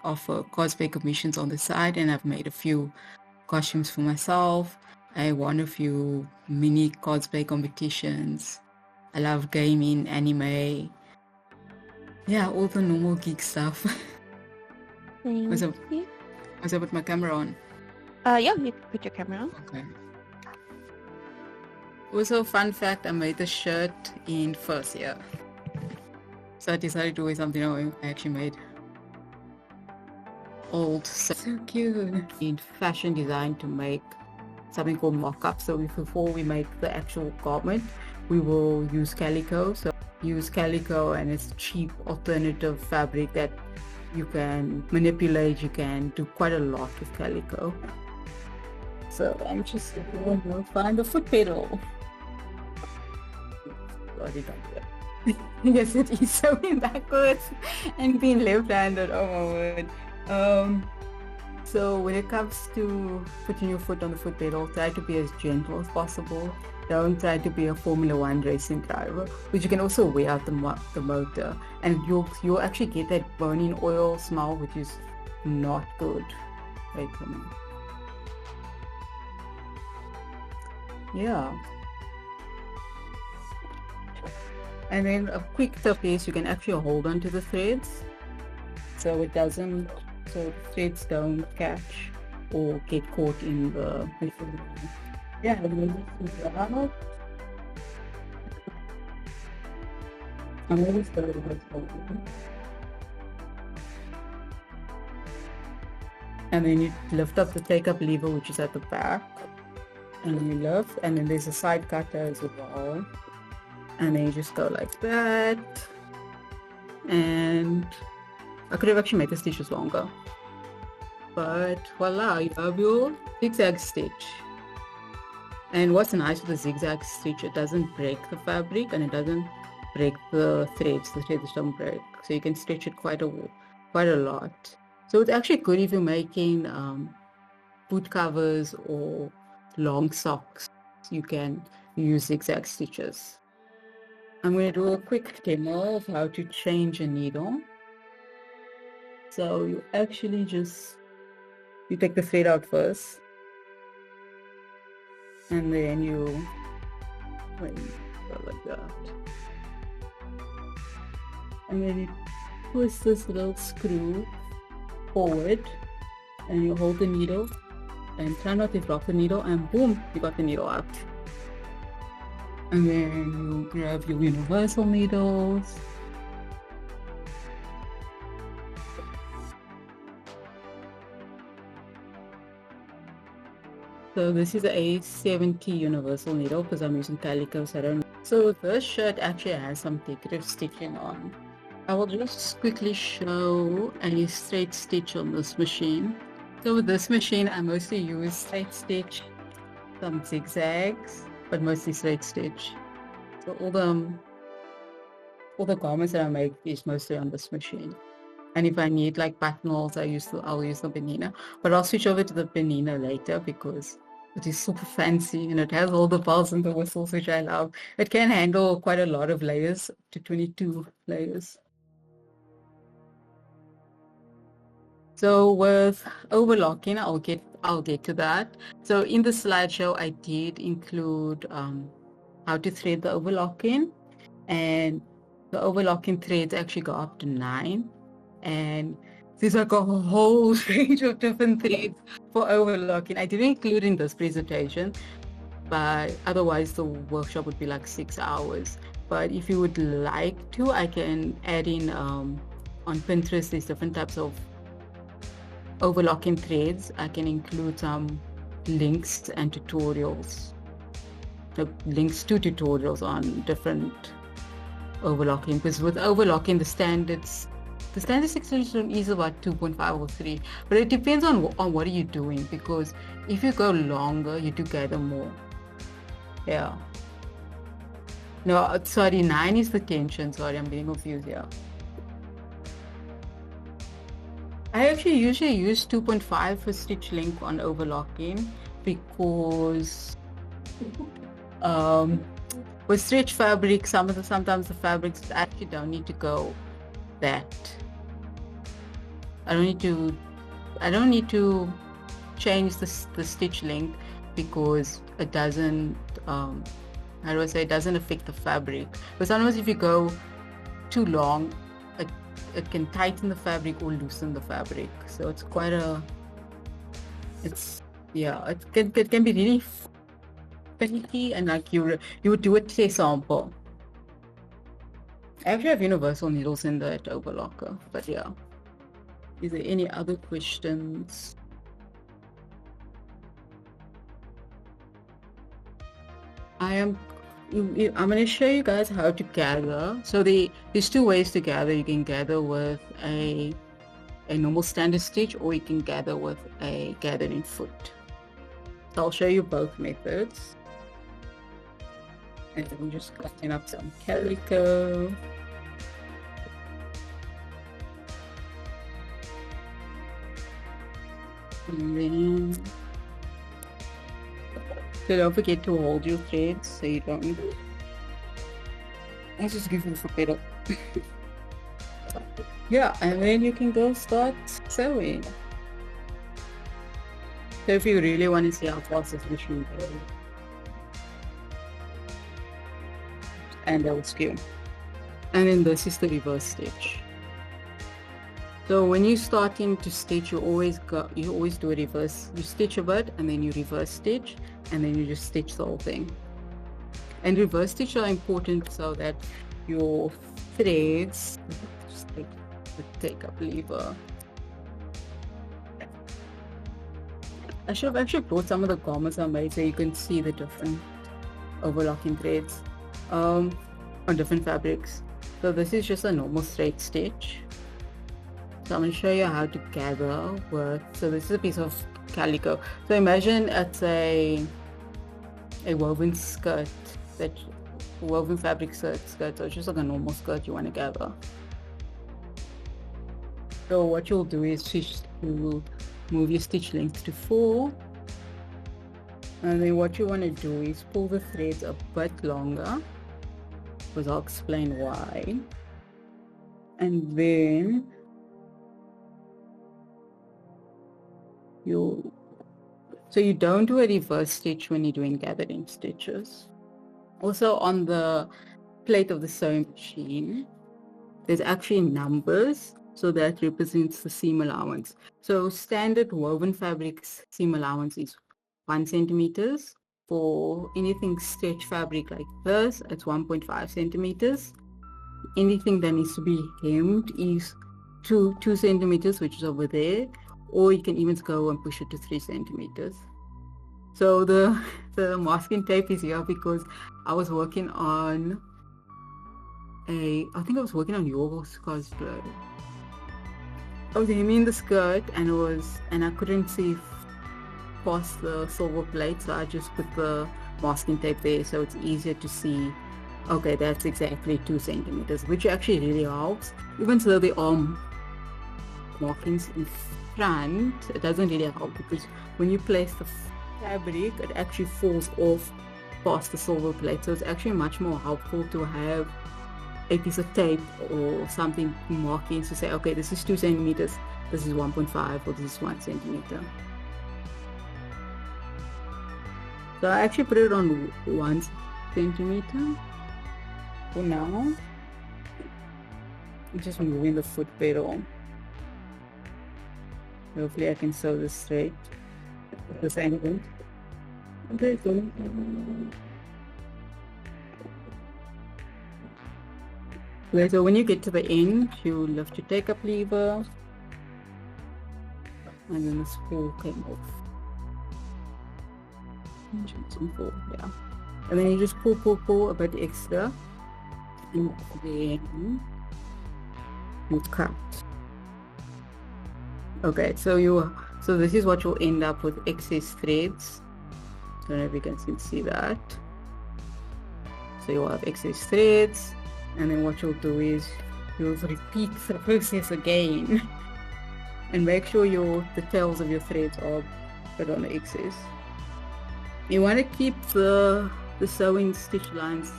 offer cosplay commissions on the side, and I've made a few costumes for myself. I won a few mini cosplay competitions. I love gaming, anime. Yeah, all the normal geek stuff. Thank Was you. I put my camera on? Yeah, you can put your camera on. Okay. Also, fun fact, I made the shirt in first year. So I decided to wear something I actually made. Old, so cute. In fashion design to make something called mock-up. So before we make the actual garment, we will use calico. So use calico, and it's cheap alternative fabric that you can manipulate. You can do quite a lot with calico. So I'm just going to find the foot pedal. Yes, it is sewing backwards and being left-handed. Oh my word. So when it comes to putting your foot on the foot pedal, try to be as gentle as possible. Don't try to be a Formula One racing driver, which you can also wear out the motor, and you'll actually get that burning oil smell, which is not good. Wait for me. Yeah. And then a quick tip is you can actually hold on to the threads so the threads don't catch or get caught in the, yeah. I'm really sorry about that. And then you lift up the take-up lever, which is at the back, and you lift, and then there's a side cutter as well. And then you just go like that. And I could have actually made the stitches longer. But voila, you have your zigzag stitch. And what's nice with the zigzag stitch, it doesn't break the fabric and it doesn't break the threads. The threads don't break. So you can stitch it quite a lot. So it's actually good if you're making boot covers or long socks. You can use zigzag stitches. I'm going to do a quick demo of how to change a needle. So you actually you take the thread out first, and then you go like that, and then you twist this little screw forward, and you hold the needle, and try not to drop the needle, and boom, you got the needle out. And then you grab your universal needles. So this is a 70 universal needle because I'm using calico, so I don't. So this shirt actually has some decorative stitching on. I will just quickly show a straight stitch on this machine. So with this machine, I mostly use straight stitch, some zigzags, but mostly straight stitch. So all the garments that I make is mostly on this machine. And if I need like buttonholes, I'll use the Benina. But I'll switch over to the Benina later because it is super fancy and it has all the bells and the whistles, which I love. It can handle quite a lot of layers, up to 22 layers. So with overlocking, I'll get to that. So in the slideshow, I did include how to thread the overlocking, and the overlocking threads actually go up to 9, and there's like a whole range of different threads for overlocking. I didn't include in this presentation, but otherwise the workshop would be like 6 hours. But if you would like to, I can add in on Pinterest, there's different types of overlocking threads. I can include some links and tutorials. The links to tutorials on different overlocking, because with overlocking the standard extension is about 2.5 or 3, but it depends on what are you doing, because if you go longer you do gather more. Yeah, no, sorry, 9 is the tension. Sorry, I'm being confused here. I actually usually use 2.5 for stitch length on overlocking because with stretch fabric, sometimes the fabrics actually don't need to go that I don't need to change the stitch length because it doesn't how do I say, it doesn't affect the fabric. But sometimes if you go too long, it can tighten the fabric or loosen the fabric. So it's quite it can be really finicky, and like you would do a test sample. I actually have universal needles in that overlocker, but yeah. Is there any other questions? I'm going to show you guys how to gather. So there's two ways to gather. You can gather with a normal standard stitch, or you can gather with a gathering foot. So I'll show you both methods. And I'm just cutting up some calico. And then, so don't forget to hold your threads so you don't. I'll just give you a better. Yeah, and then you can go start sewing. So if you really want to see how fast this machine goes, and that will skew. And then this is the reverse stitch. So when you're starting to stitch, you always do a reverse. You stitch a bit and then you reverse stitch, and then you just stitch the whole thing. And reverse stitch are important so that your threads, just take up lever. I should have actually brought some of the garments I made so you can see the different overlocking threads on different fabrics. So this is just a normal straight stitch. So I'm going to show you how to gather with, so this is a piece of calico. So imagine it's a woven skirt, woven fabric skirt, so it's just like a normal skirt you want to gather. So what you'll do is to move your stitch length to 4, and then what you want to do is pull the threads a bit longer, because I'll explain why. And then you don't do a reverse stitch when you're doing gathering stitches. Also on the plate of the sewing machine, there's actually numbers, so that represents the seam allowance. So standard woven fabrics seam allowance is 1 centimeters. For anything stretch fabric like this, it's 1.5 centimeters. Anything that needs to be hemmed is 2 centimeters, which is over there, or you can even go and push it to 3 centimeters. So the masking tape is here because I was working on your cosplay. I was hemming the skirt and I couldn't see past the silver plate, so I just put the masking tape there so it's easier to see. Okay, that's exactly 2 centimeters, which actually really helps. Even though the arm markings in front, it doesn't really help because when you place the fabric, it actually falls off past the silver plate. So it's actually much more helpful to have a piece of tape or something markings to say, okay, this is 2 centimeters, this is 1.5, or this is 1 centimeter. So I actually put it on 1 centimeter for now. I'm just moving the foot pedal. Hopefully I can sew this straight at this angle. Okay, so okay, so when you get to the end, you lift your take-up lever, and then the spool came off. Yeah. And then you just pull a bit extra, and then you cut. Okay, so this is what you'll end up with, excess threads. I don't know if you can see that. So you'll have excess threads, and then what you'll do is you'll repeat the process again and make sure the tails of your threads are put on the excess. You want to keep the sewing stitch lines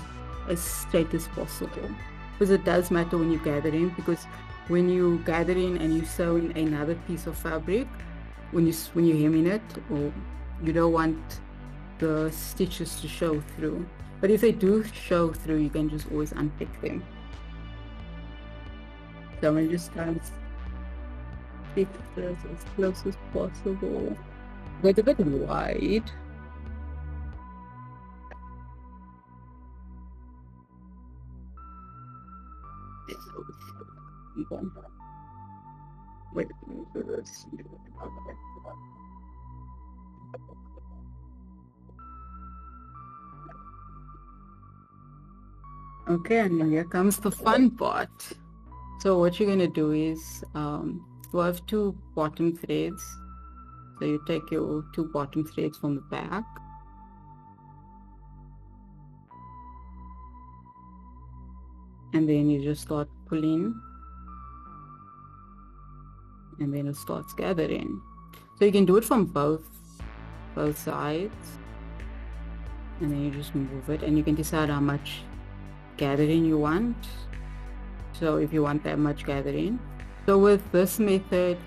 as straight as possible, because it does matter when you gather in, because when you gather in and you sew in another piece of fabric, when you hem in it, or you don't want the stitches to show through. But if they do show through, you can just always unpick them. So I'm just trying to stick this as close as possible. But a bit wide. Wait, this. Okay, and here comes the fun part. So what you're gonna do is you have 2 bottom threads. So you take your 2 bottom threads from the back. And then you just start pulling. And then it starts gathering. So you can do it from both sides. And then you just move it, and you can decide how much gathering you want. So if you want that much gathering. So with this method,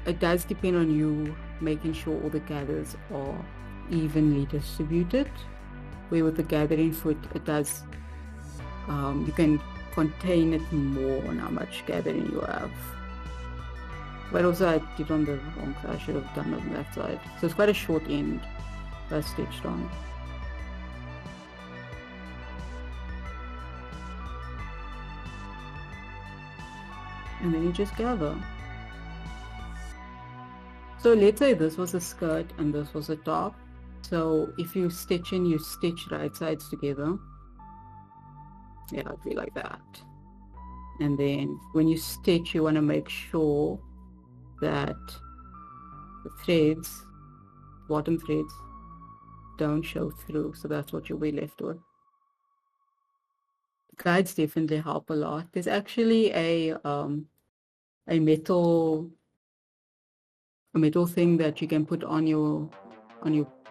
it does depend on you making sure all the gathers are evenly distributed. Where with the gathering foot, it does, you can contain it more on how much gathering you have. But also I did on the wrong side, I should have done on that side. So it's quite a short end that's stitched on. And then you just gather. So let's say this was a skirt and this was a top. So if you stitch in, you stitch right sides together. Yeah, it'd be like that. And then when you stitch, you want to make sure that the threads, bottom threads, don't show through. So that's what you'll be left with. Guides definitely help a lot. There's actually a metal thing that you can put on your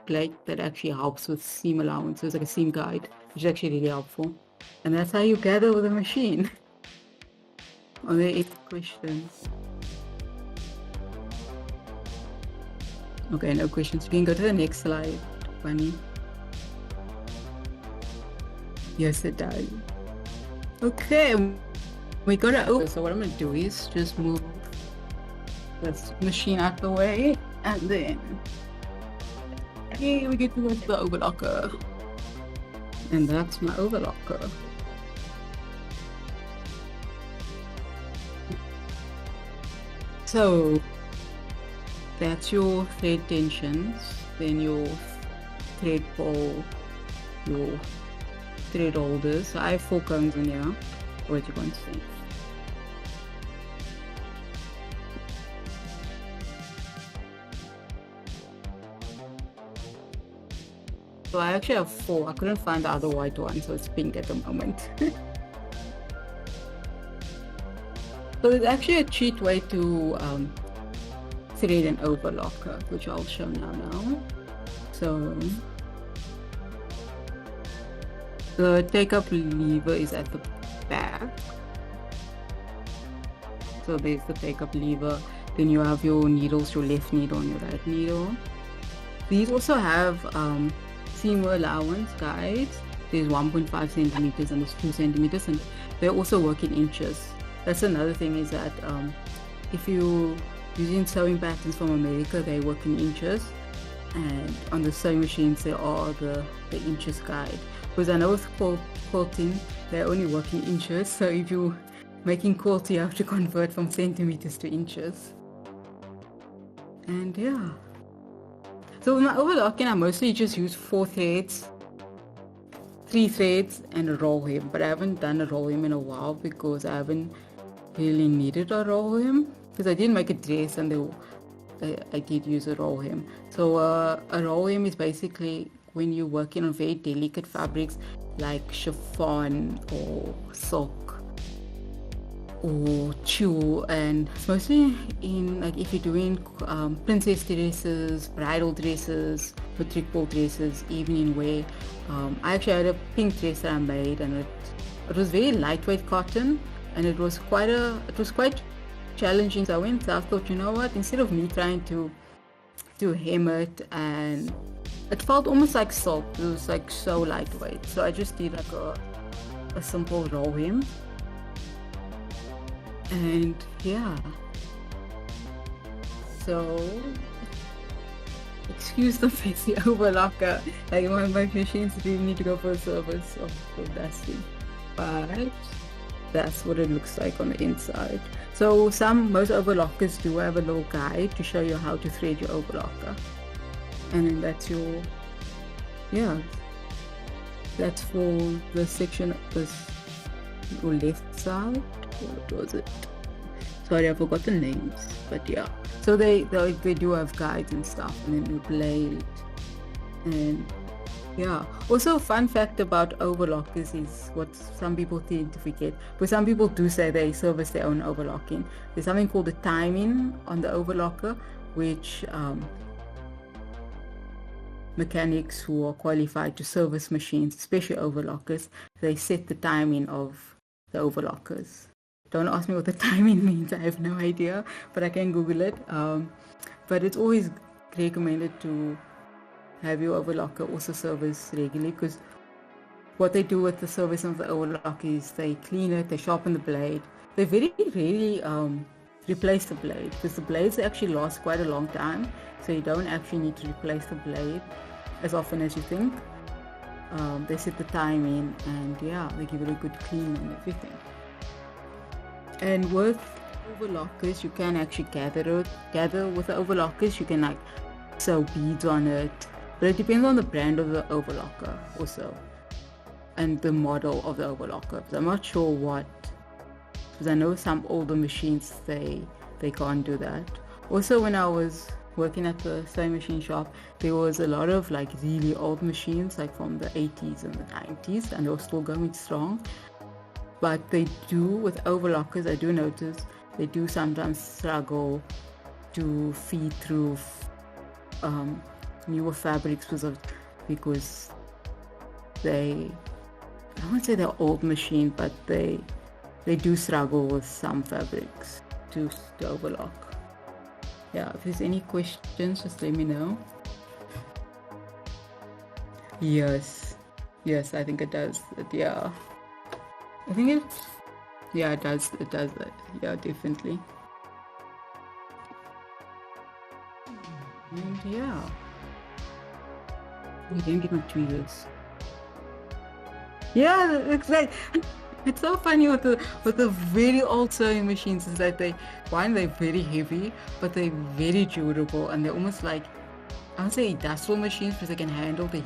plate that actually helps with seam allowance. It's like a seam guide, which is actually really helpful. And that's how you gather with a machine. Are there any questions? Okay, no questions. We can go to the next slide, Bunny. Yes, it does. Okay, we got it over. So what I'm gonna do is just move this machine out the way, and then here we get to the overlocker. And that's my overlocker. So that's your thread tensions, then your thread ball, your thread holders. So I have 4 cones in here. What you want to see? So I actually have 4. I couldn't find the other white one, so it's pink at the moment. So it's actually a cheat way to thread an overlocker, which I'll show now. So the take-up lever is at the back. So there's the take-up lever. Then you have your needles, your left needle and your right needle. These also have seam allowance guides. There's 1.5 centimeters and there's 2 centimeters, and they also work in inches. That's another thing, is that if you're using sewing patterns from America, they work in inches, and on the sewing machines there are the inches guide. Because I know with quilting, they only work in inches, so if you're making quilt, you have to convert from centimeters to inches. And yeah. So with my overlocking, I mostly just use 4 threads, 3 threads and a roll hem, but I haven't done a roll hem in a while because I haven't really needed a roll hem, because I did make a dress and I did use a roll hem. So a roll hem is basically when you're working on very delicate fabrics like chiffon or silk or tulle, and it's mostly in, like, if you're doing princess dresses, bridal dresses, boutique ball dresses, evening wear. I actually had a pink dress that I made, and it was very lightweight cotton, and it was quite challenging. So I thought, you know what, instead of me trying to hem it, and it felt almost like soap. It was like so lightweight. So I just did like a simple roll hem. And yeah. So excuse the messy overlocker. Like my machines really need to go for a service of dusting. But that's what it looks like on the inside. So most overlockers do have a little guide to show you how to thread your overlocker. And then that's your, that's for the section, your left side. What was it? Sorry, I forgot the names, but yeah. So they do have guides and stuff, and then the blade, and yeah. Also, a fun fact about overlockers is what some people tend to forget, but some people do say they service their own overlocking. There's something called the timing on the overlocker, which mechanics who are qualified to service machines, especially overlockers, they set the timing of the overlockers. Don't ask me what the timing means, I have no idea, but I can Google it. But it's always recommended to have your overlocker also service regularly, because what they do with the service of the overlocker is they clean it, they sharpen the blade. They very rarely replace the blade, because the blades actually last quite a long time, so you don't actually need to replace the blade as often as you think. They set the time in, and yeah, they give it a good clean and everything. And with overlockers, you can actually gather with the overlockers. You can like sew beads on it, but it depends on the brand of the overlocker also, and the model of the overlocker. I'm not sure what, because I know some older machines they can't do that. Also, when I was working at the sewing machine shop, there was a lot of like really old machines, like from the 80s and the 90s, and they were still going strong. But they do, with overlockers, I do notice they do sometimes struggle to feed through newer fabrics because they, I won't say they're old machines, but they do struggle with some fabrics to overlock. Yeah, if there's any questions, just let me know. Yes, I think it does. Yeah. I think it does. It does. Yeah, definitely. And yeah, we didn't get my tweezers. Yeah, exactly. It's so funny with the very old sewing machines is that they're very heavy, but they're very durable, and they're almost like, I would say industrial machines, because they can handle the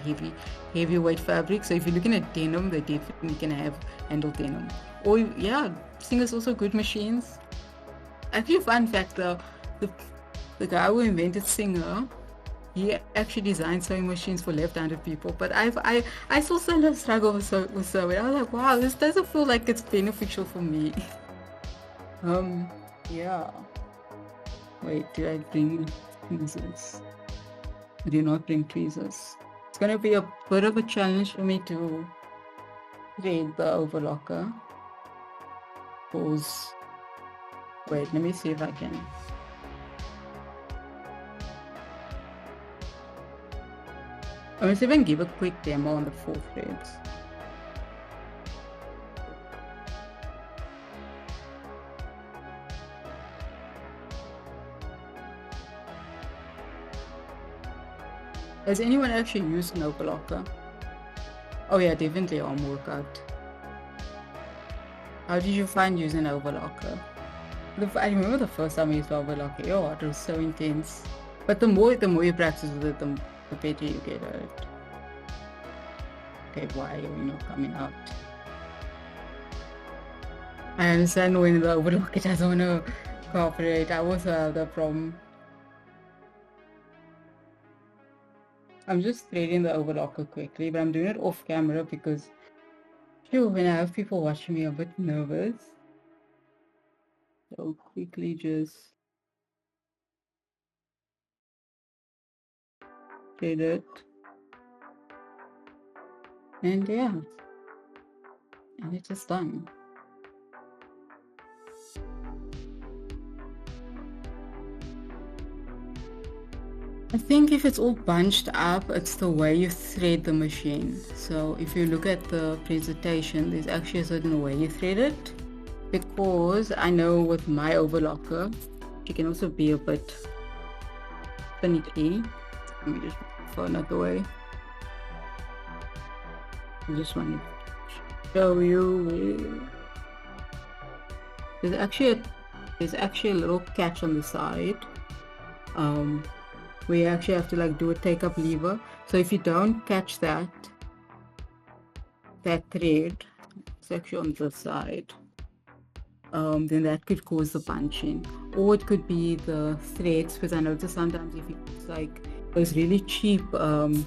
heavyweight fabric. So if you're looking at denim, they definitely can handle denim. Or yeah, Singer's also good machines. Actually, fun fact though, the guy who invented Singer, he actually designed sewing machines for left-handed people. But I still sometimes struggle with sewing. I was like, wow, this doesn't feel like it's beneficial for me. Yeah. Wait, did I bring tweezers? I did not bring tweezers. It's gonna be a bit of a challenge for me to thread the overlocker. Wait, let me see if I can. I'm gonna see if I can give a quick demo on the 4 threads. Has anyone actually used an overlocker? Oh yeah, definitely arm workout. How did you find using an overlocker? I remember the first time I used overlocker. Oh, it was so intense. But the more you practice with it, the better you get at it. Okay, why are you not coming out? I understand when the overlocker doesn't want to cooperate. I also have that problem. I'm just threading the overlocker quickly, but I'm doing it off camera because when I have people watching me, I'm a bit nervous. So quickly just thread it. And yeah. And it's just done. I think if it's all bunched up, it's the way you thread the machine. So if you look at the presentation, there's actually a certain way you thread it. Because I know with my overlocker, she can also be a bit finicky. Let me just go another way. I just want to show you. There's actually a little catch on the side. Where you actually have to like do a take up lever. So if you don't catch that thread, it's actually on the side. Then that could cause the bunching, or it could be the threads, because I notice sometimes if it's like those really cheap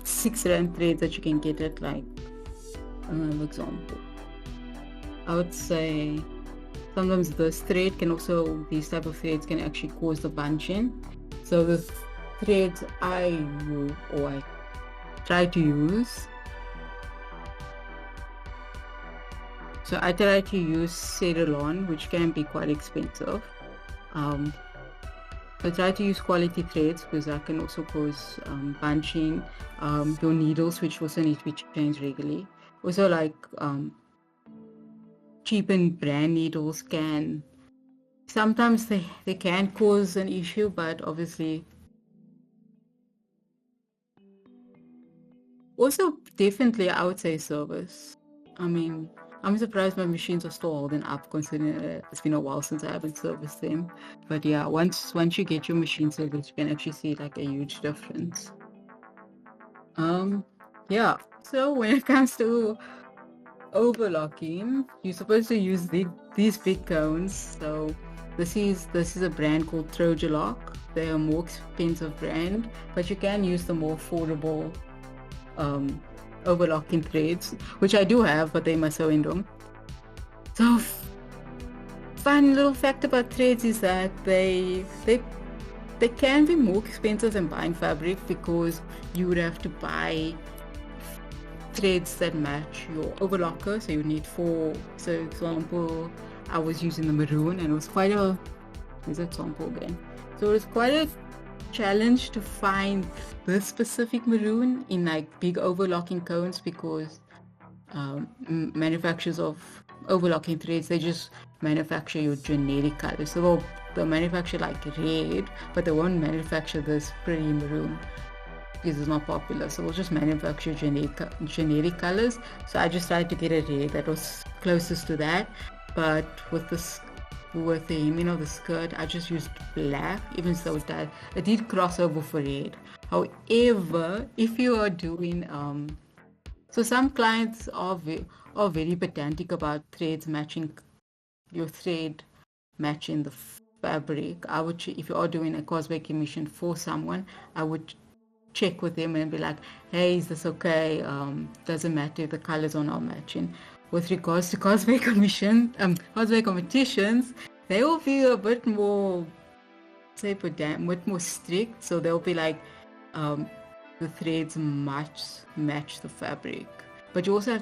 6 rand threads that you can get at like, for example, I would say sometimes this thread can also, these type of threads can actually cause the bunching. So the threads I try to use, so I try to use Ceylon, which can be quite expensive. I try to use quality threads because that can also cause bunching. Your needles, which also need to be changed regularly. Also, like cheap and brand needles can sometimes they can cause an issue, but obviously also definitely I would say service. I mean, I'm surprised my machines are still holding up considering it's been a while since I haven't serviced them. But yeah, once you get your machine serviced, you can actually see like a huge difference. Yeah. So when it comes to overlocking, you're supposed to use these big cones. So this is a brand called Trojalock. They're a more expensive brand, but you can use the more affordable overlocking threads, which I do have, but they're my sewing room. So fun little fact about threads is that they can be more expensive than buying fabric, because you would have to buy threads that match your overlocker. So you need 4. So example, I was using the maroon, and it was quite a, here's an example again. So it was quite a challenge to find this specific maroon in like big overlocking cones, because manufacturers of overlocking threads, they just manufacture your generic colors. So they'll manufacture like red, but they won't manufacture this pretty maroon because it's not popular. So we'll just manufacture generic colors. So I just tried to get a red that was closest to that, but with the hemming of the skirt, I just used black, even though it did cross over for red. However, if you are doing so some clients are very pedantic about threads matching, your thread matching the fabric. I would, if you are doing a cosplay commission for someone, I would check with them and be like, hey, is this okay? Doesn't matter if the colors are not matching. With regards to cosplay competitions, they will be a bit more, say, bit more strict. So they'll be like, the threads match the fabric. But you also have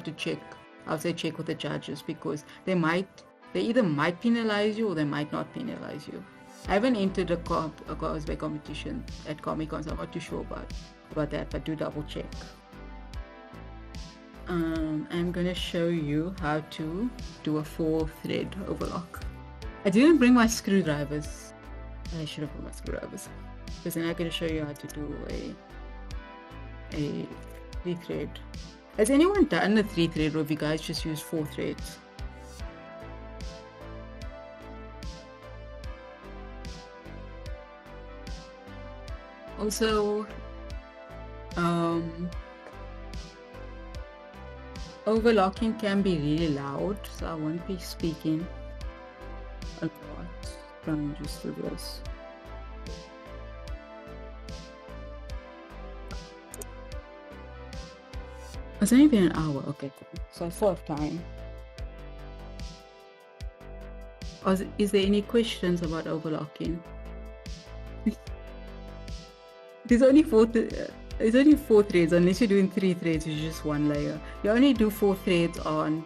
to check. I would say check with the judges, because they either might penalize you or they might not penalize you. I haven't entered a cosplay competition at Comic-Con, so I'm not too sure about that, but do double check. I'm gonna show you how to do a 4-thread overlock. I didn't bring my screwdrivers. I should have brought my screwdrivers, because then I'm gonna show you how to do a 3-thread. Has anyone done a 3-thread, or have you guys just used 4 threads? Also, overlocking can be really loud, so I won't be speaking a lot from just do this. It's only been an hour. Okay, cool. So I still have time. Is there any questions about overlocking? There's only 4 threads. Unless you're doing 3 threads, it's just 1 layer. You only do 4 threads on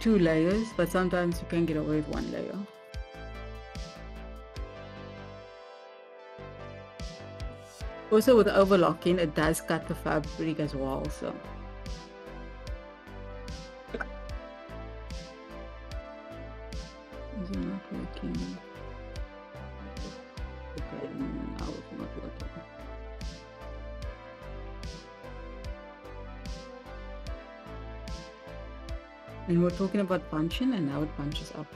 2 layers, but sometimes you can get away with 1 layer. Also with overlocking, it does cut the fabric as well, so. Is it not working? Okay, now it's not working. And we're talking about punching, and now it punches up.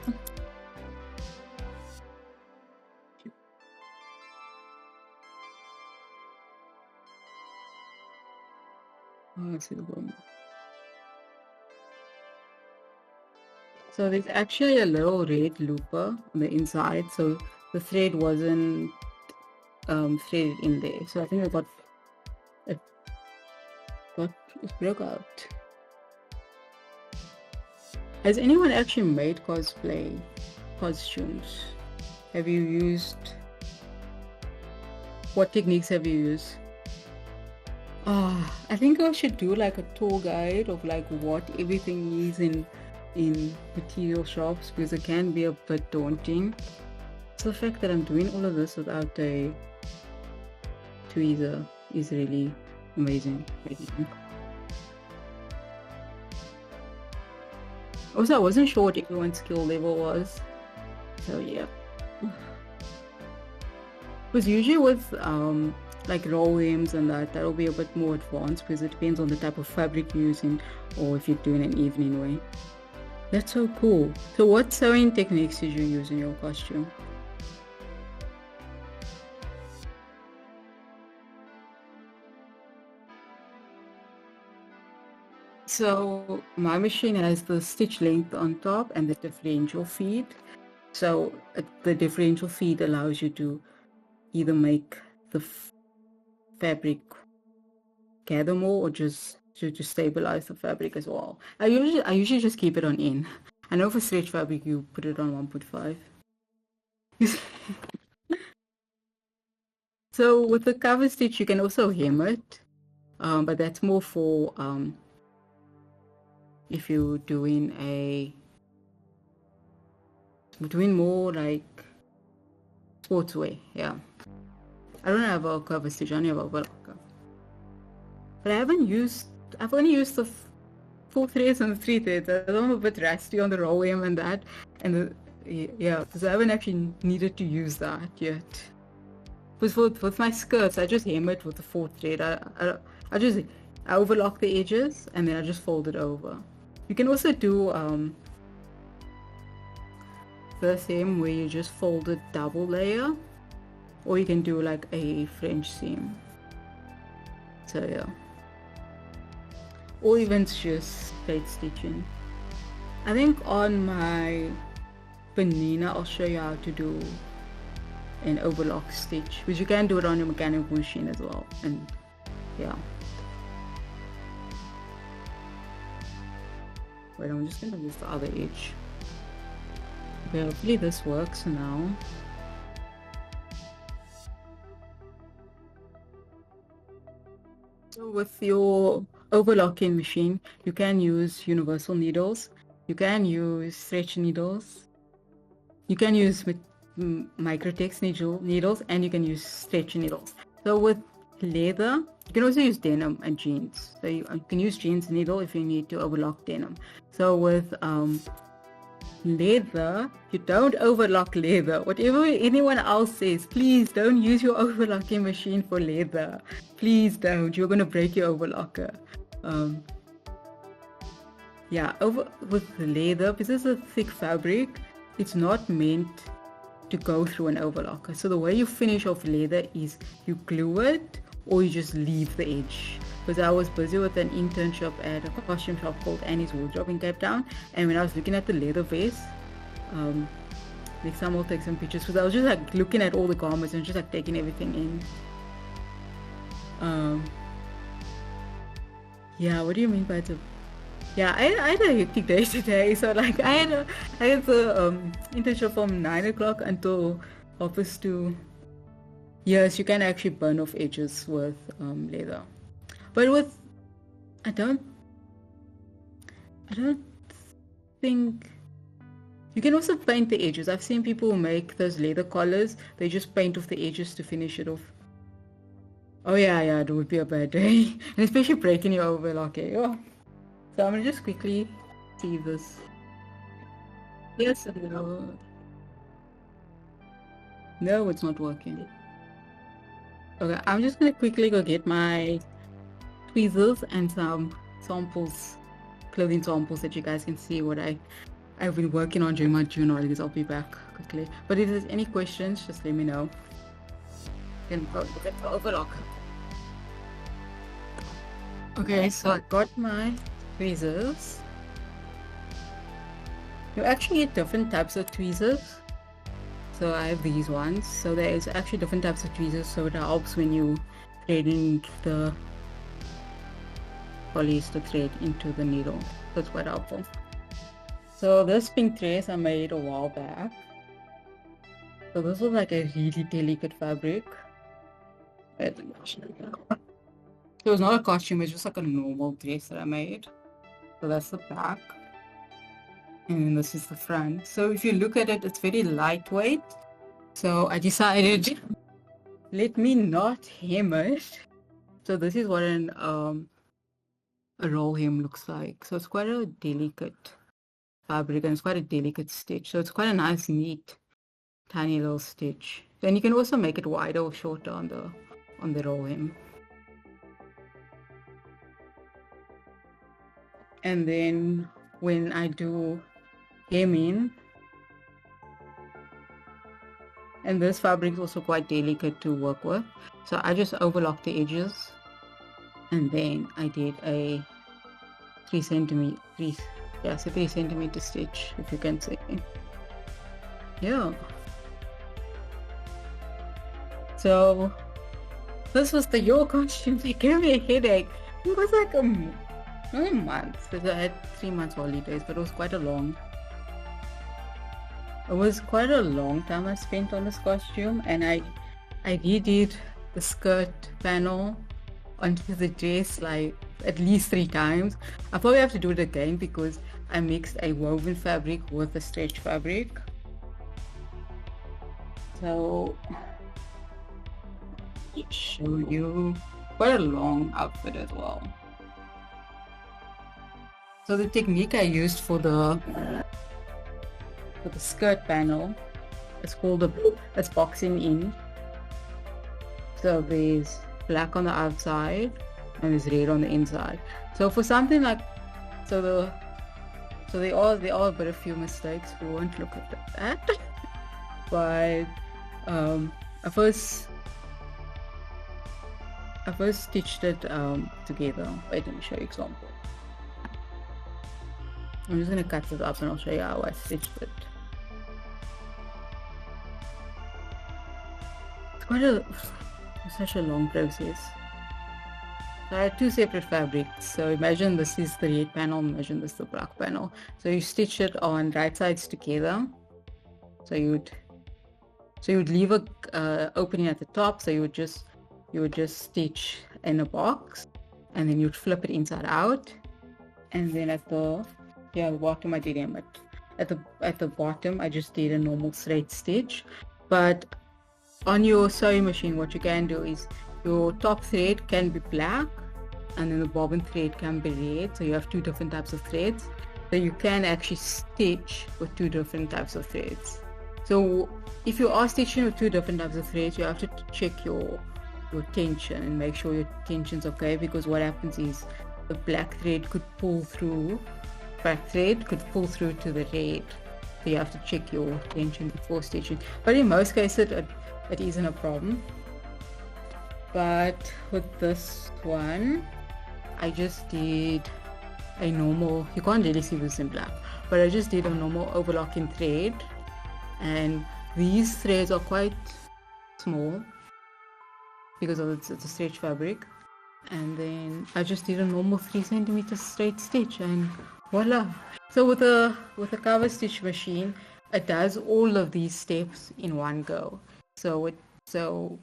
Oh, I see the bone. So there's actually a little red looper on the inside, so the thread wasn't threaded in there. So I think it broke out. Has anyone actually made cosplay costumes? Have you used? What techniques have you used? I think I should do like a tour guide of like what everything is in material shops, because it can be a bit daunting. So the fact that I'm doing all of this without a tweezer is really amazing. Also, I wasn't sure what everyone's skill level was, so yeah. Because usually with like roll hems and that'll be a bit more advanced, because it depends on the type of fabric you're using or if you're doing an evening wear. That's so cool. So what sewing techniques did you use in your costume? So my machine has the stitch length on top and the differential feed. So the differential feed allows you to either make the fabric gather more or just to stabilize the fabric as well. I usually just keep it on in. I know for stretch fabric you put it on 1.5. So with the cover stitch you can also hem it, but that's more for if you're doing more like sportswear. Yeah, I don't have a cover stitch, I only have a overlocker. But I've only used the 4 threads and the 3 threads. I'm a bit rusty on the roll hem and that, and yeah, because I haven't actually needed to use that yet. Because with my skirts, I just hem it with the 4 thread. I overlock the edges and then I just fold it over. You can also do the same where you just fold it double layer, or you can do like a French seam. So yeah, or even just straight stitching. I think on my Panina I'll show you how to do an overlock stitch, because you can do it on your mechanical machine as well. And yeah, wait, I'm just gonna use the other edge. Okay, hopefully this works now. So with your overlocking machine, you can use universal needles, you can use stretch needles, you can use microtex needles, and you can use stretch needles. So with leather, you can also use denim and jeans. So you can use jeans needle if you need to overlock denim. So with leather, you don't overlock leather. Whatever anyone else says, please don't use your overlocking machine for leather. Please don't. You're gonna break your overlocker. Yeah, with leather, because it's a thick fabric, it's not meant to go through an overlocker. So the way you finish off leather is you glue it or you just leave the edge. Because I was busy with an internship at a costume shop called Annie's Wardrobe in Cape Town, and when I was looking at the leather vest, next time I'll take some pictures, because I was just like looking at all the garments and just like taking everything in. Yeah, what do you mean by the... Yeah, I had a hectic day today, so like I had the internship from 9 o'clock until 2:30. Yes, you can actually burn off edges with leather, but with I don't think you can also paint the edges. I've seen people make those leather collars. They just paint off the edges to finish it off. Oh yeah, it would be a bad day. And especially breaking your overlock. Oh. So I'm gonna just quickly see this. Yes, no. No, it's not working. Okay, I'm just gonna quickly go get my tweezers and some samples, clothing samples that you guys can see what I've been working on during my June holidays. I'll be back quickly. But if there's any questions, just let me know. Can go look at the overlock. Okay, so I got my tweezers. You actually get different types of tweezers. So I have these ones. So there's actually different types of tweezers, so it helps when you threading the polyester thread into the needle. That's quite helpful. So this pink dress I made a while back. So this was like a really delicate fabric. It was not a costume, it's just like a normal dress that I made. So that's the back. And then this is the front. So if you look at it, it's very lightweight. So I decided, let me not hem it. So this is what a roll hem looks like. So it's quite a delicate fabric and it's quite a delicate stitch. So it's quite a nice, neat, tiny little stitch. Then you can also make it wider or shorter on the roll hem. And then when I do hemming, and this fabric is also quite delicate to work with, so I just overlocked the edges, and then I did a 3 centimeter stitch, if you can see. Yeah. So this was the Yo costume. They gave me a headache. It was like not a month, because I had 3 months holidays, but it was quite a long time I spent on this costume, and I redid the skirt panel onto the dress like at least 3 times. I probably have to do it again because I mixed a woven fabric with a stretch fabric. So I'll show you. Quite a long outfit as well. So the technique I used for the skirt panel is called it's boxing in. So there's black on the outside and there's red on the inside. So for something like there are but a few mistakes. We won't look at that. But I first stitched it together. Wait, let me show you an example. I'm just gonna cut it up and I'll show you how I stitched it. It's such a long process. So I had 2 separate fabrics. So imagine this is the red panel, imagine this is the black panel. So you stitch it on right sides together. So you would leave a opening at the top. So you would just stitch in a box, and then you'd flip it inside out, and then at the bottom I did hem it. At the bottom I just did a normal straight stitch. But on your sewing machine, what you can do is your top thread can be black and then the bobbin thread can be red. So you have 2 different types of threads. So you can actually stitch with 2 different types of threads. So if you are stitching with 2 different types of threads, you have to check your tension and make sure your tension's okay, because what happens is the black thread could pull through to the red. So you have to check your tension before stitching. But in most cases it isn't a problem. But with this one, I just did a normal, you can't really see this in black, but I just did a normal overlocking thread, and these threads are quite small because it's a stretch fabric. And then I just did a normal 3 centimeter straight stitch, and voila. So with a cover stitch machine, it does all of these steps in one go. So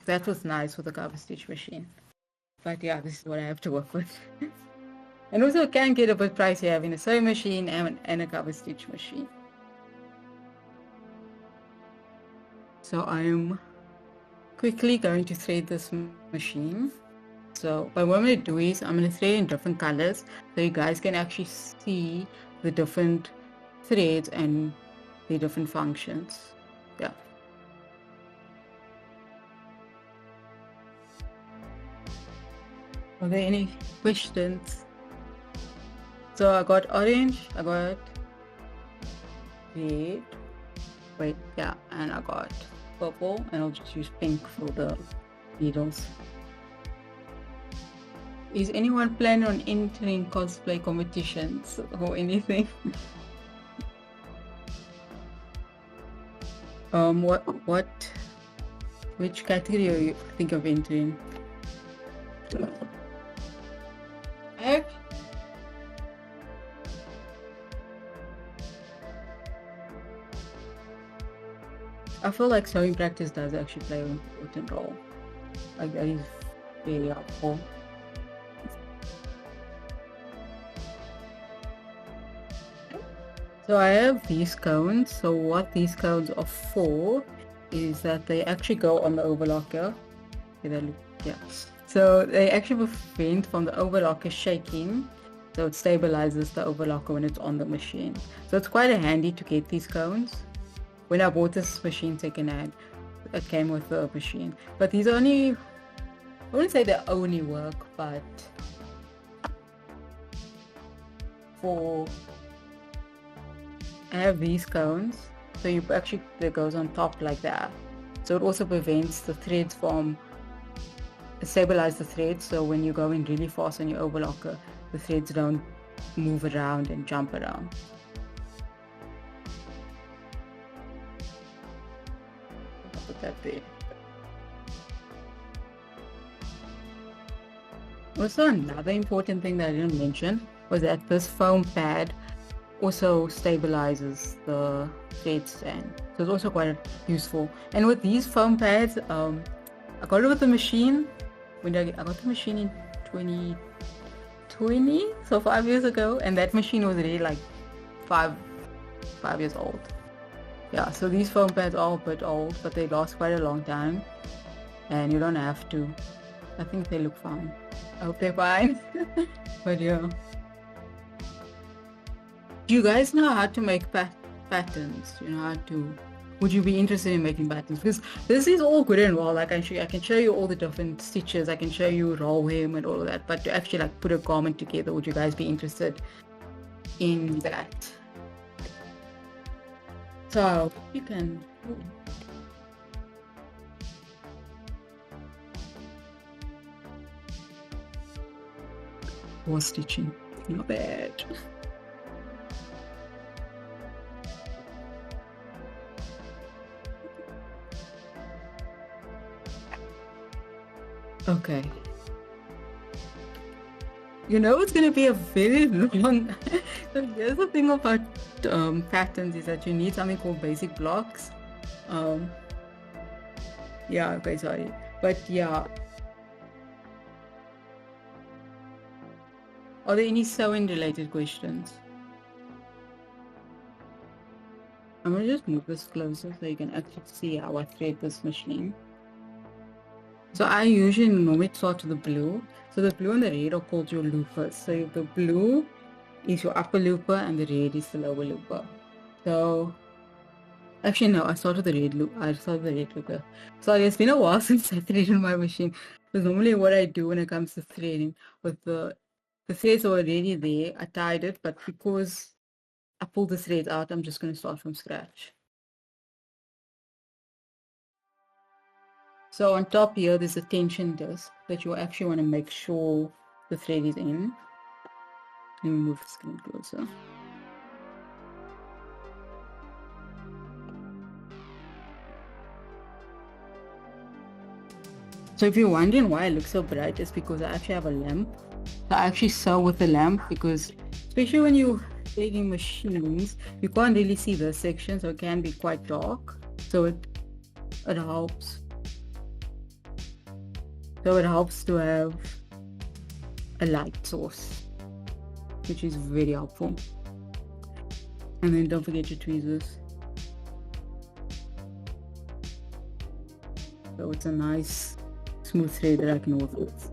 that was nice with a cover stitch machine. But yeah, this is what I have to work with. And also it can get a bit pricey having a sewing machine and a cover stitch machine. So I'm quickly going to thread this machine. So, but what I'm going to do is I'm going to thread in different colors so you guys can actually see the different threads and the different functions. Yeah. Are there any questions? So I got orange, I got red, wait, yeah, and I got purple, and I'll just use pink for the needles. Is anyone planning on entering cosplay competitions or anything? Which category are you think of entering? I feel like sewing practice does actually play an important role. Like that is very helpful. So I have these cones. So what these cones are for is that they actually go on the overlocker. Yeah. So they actually prevent from the overlocker shaking. So it stabilizes the overlocker when it's on the machine. So it's quite handy to get these cones. When I bought this machine secondhand, it came with the machine. But these only, I wouldn't say they only work, but I have these cones. So you actually, it goes on top like that. So it also prevents the threads from, stabilize the threads. So when you go in really fast on your overlocker, the threads don't move around and jump around. Put that there. Also, another important thing that I didn't mention was that this foam pad also stabilizes the thread stand. So it's also quite useful. And with these foam pads, I got it with the machine. I got the machine in 2020, so 5 years ago, and that machine was really like five years old. Yeah, so these foam pads are a bit old, but they last quite a long time, and you don't have to. I think they look fine. I hope they're fine. But yeah. Do you guys know how to make patterns? You know how to? Would you be interested in making patterns? Because this is all good and well. Like I can show you all the different stitches. I can show you roll hem and all of that. But to actually like put a garment together, would you guys be interested in that? So you can. More stitching, not bad. Okay. You know it's gonna be a very long. So here's the thing about patterns is that you need something called basic blocks. Yeah. Okay. Sorry, but yeah. Are there any sewing related questions? I'm gonna just move this closer so you can actually see how I thread this machine. So I usually normally start with the blue. So the blue and the red are called your loopers. So the blue is your upper looper and the red is the lower looper. So actually no, I started the red looper. Sorry, it's been a while since I threaded my machine. Because normally what I do when it comes to threading, with the threads are already there, I tied it, but because I pulled the threads out, I'm just going to start from scratch. So on top here, there's a tension disc that you actually want to make sure the thread is in. Let me move the screen closer. So if you're wondering why it looks so bright, it's because I actually have a lamp. So I actually sew with the lamp because, especially when you're threading machines, you can't really see this section, so it can be quite dark. So it helps. So it helps to have a light source, which is very helpful. And then don't forget your tweezers. So it's a nice smooth thread that I can work with.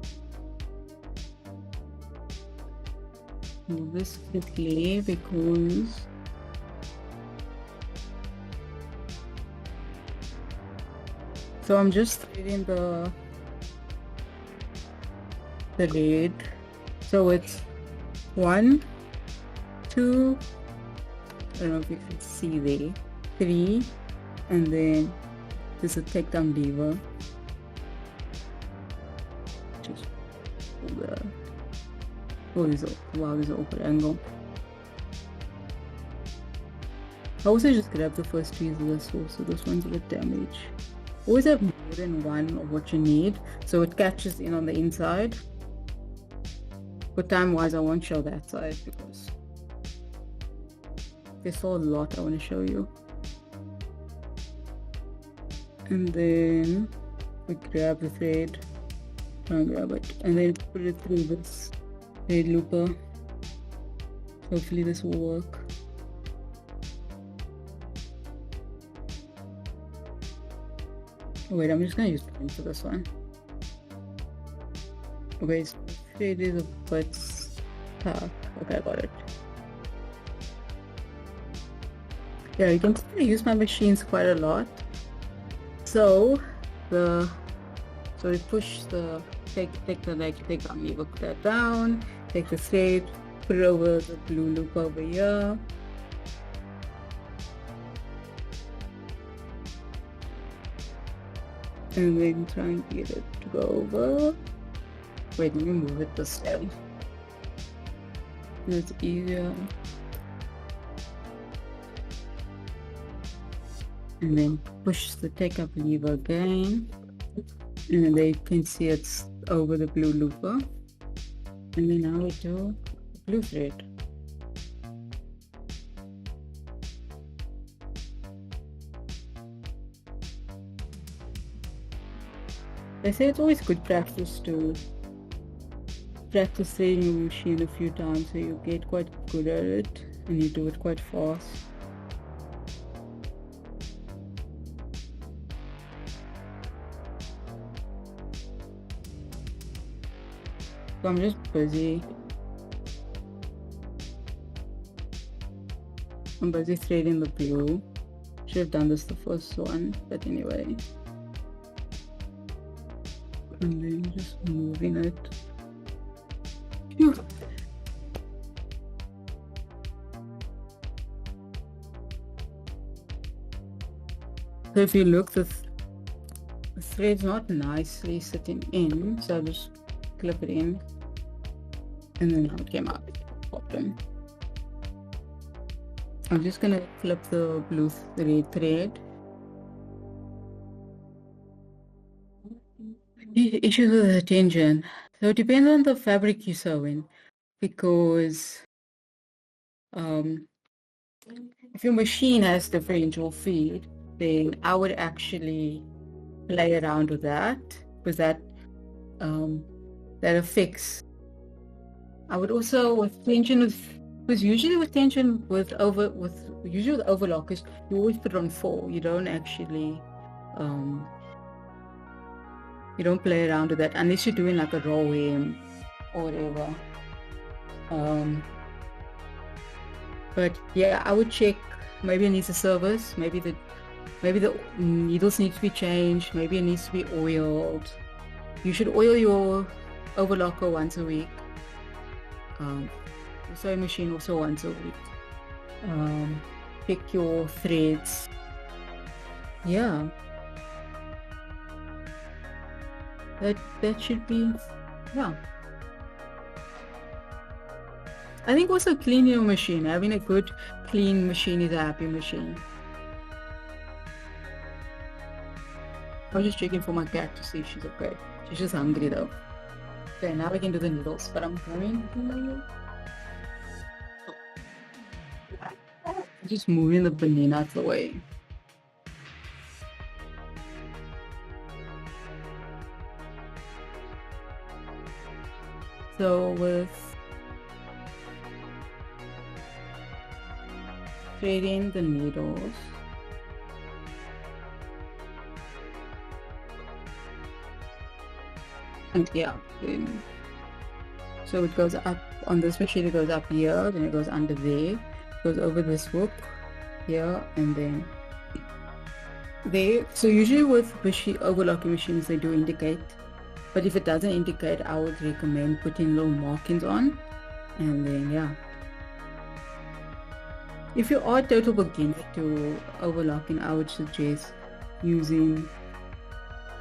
move this quickly because so I'm just threading the lead. So it's 1, 2, I don't know if you can see there, 3, and then there's a takedown lever. Just pull that. Oh, there's an awkward angle. I also just grab the first piece of this so this one's a bit damaged. Always have more than one of what you need so it catches in on the inside. But time-wise, I won't show that side because there's still a lot I want to show you. And then we grab the thread, try and grab it, and then put it through this thread looper. Hopefully this will work. Wait, I'm just gonna use pen for this one. Okay, so thread is a bit tough. Okay, I got it. Yeah, you can see I use my machines quite a lot. So we push the take the lever, put that down, take the thread, put it over the blue loop over here. And then try and get it to go over. Wait, let me move it this way. It's easier. And then push the take up lever again. And then there you can see it's over the blue looper. And then now we do blue thread. They say it's always good practice to practice threading your machine a few times so you get quite good at it and you do it quite fast. So I'm just busy. I'm busy threading the blue. Should have done this the first one, but anyway. And then just moving it. Phew. So if you look, the thread's not nicely sitting in, so I just clip it in, and then now it came out bottom. I'm just gonna clip the blue thread. Issues with the tension. So it depends on the fabric you sew in, because if your machine has differential feed, then I would actually play around with that, because that affects. I would also with tension because usually with tension with overlockers, you always put it on 4. You don't actually you don't play around with that unless you're doing like a raw hem or whatever. But yeah, I would check. Maybe it needs a service. Maybe the needles need to be changed. Maybe it needs to be oiled. You should oil your overlocker once a week. Your sewing machine also once a week. Pick your threads. Yeah. That should be, yeah. I think also clean your machine. Having a good clean machine is a happy machine. I was just checking for my cat to see if she's okay. She's just hungry though. Okay, now we can do the needles, but I'm going to just moving the banana out of the way. So with threading the needles, and yeah, So it goes up on this machine, it goes up here, then it goes under there, goes over this hook here, and then there. So usually with overlocking machines, they do indicate, but if it doesn't indicate, I would recommend putting little markings on, and then yeah. If you are a total beginner to overlocking, I would suggest doing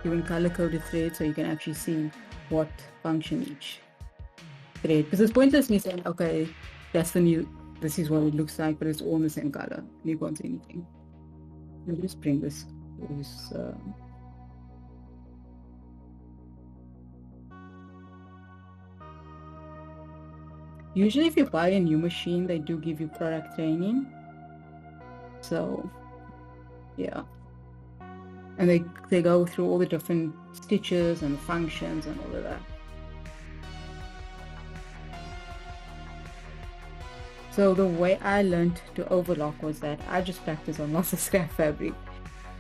color-coded thread so you can actually see what function each thread. Because it's pointless me saying, okay, this is what it looks like, but it's all in the same color. You can't see anything. Let me just bring this. Usually if you buy a new machine, they do give you product training. So, yeah. And they go through all the different stitches and functions and all of that. So the way I learned to overlock was that I just practiced on lots of scrap fabric.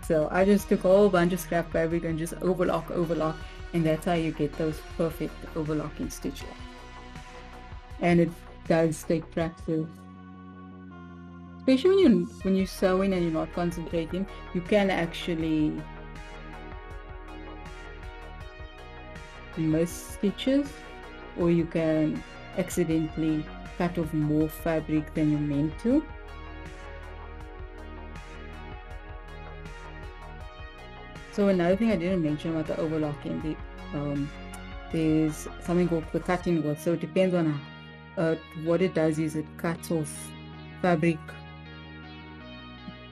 So I just took a whole bunch of scrap fabric and just overlock, and that's how you get those perfect overlocking stitches. And it does take practice. Especially when you're sewing and you're not concentrating, you can actually miss stitches, or you can accidentally cut off more fabric than you're meant to. So another thing I didn't mention about the overlocking, there's something called the cutting work. So it depends on what it does is it cuts off fabric,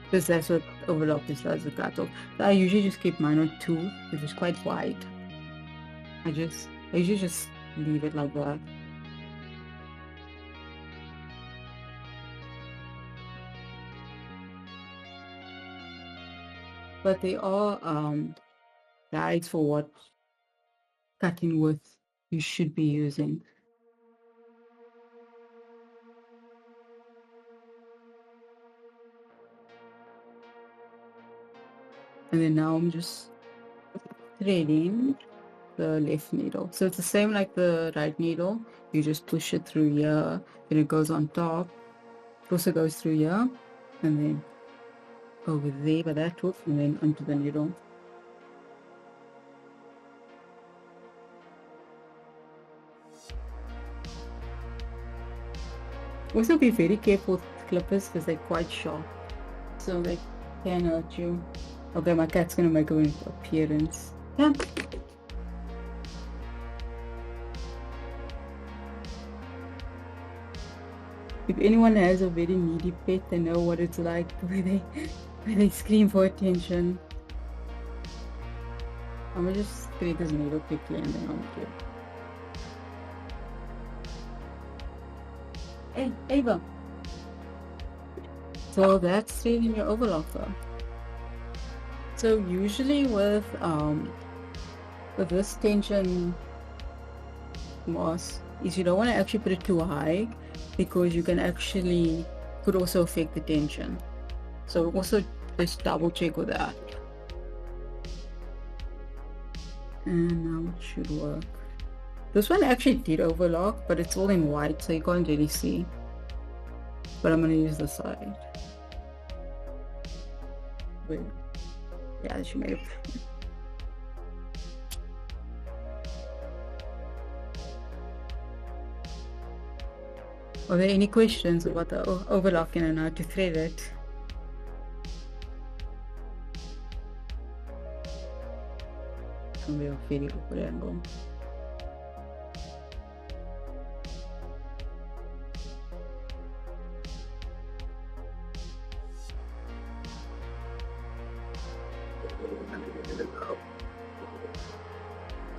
because that's what overlock does, the cut off. So I usually just keep mine on 2, which is quite wide. I usually just leave it like that. But there are guides for what cutting width you should be using. And then now I'm just threading the left needle. So it's the same like the right needle. You just push it through here, then it goes on top. It also goes through here, and then over there by that hook, and then onto the needle. Also be very careful with clippers because they're quite sharp, so they can hurt you. Okay, my cat's gonna make an appearance. Yeah. If anyone has a very needy pet, they know what it's like where they scream for attention. I'm gonna just thread this needle quickly and then I'll get it. Hey, Ava. So that's threading your overlocker. So usually with this tension mask is you don't want to actually put it too high, because you can actually could also affect the tension. So also just double check with that. And now it should work. This one actually did overlock, but it's all in white, so you can't really see. But I'm gonna use the side. Wait. Yeah, she made it. Are there any questions about the overlocking and how to thread it? It's gonna be a very awkward angle.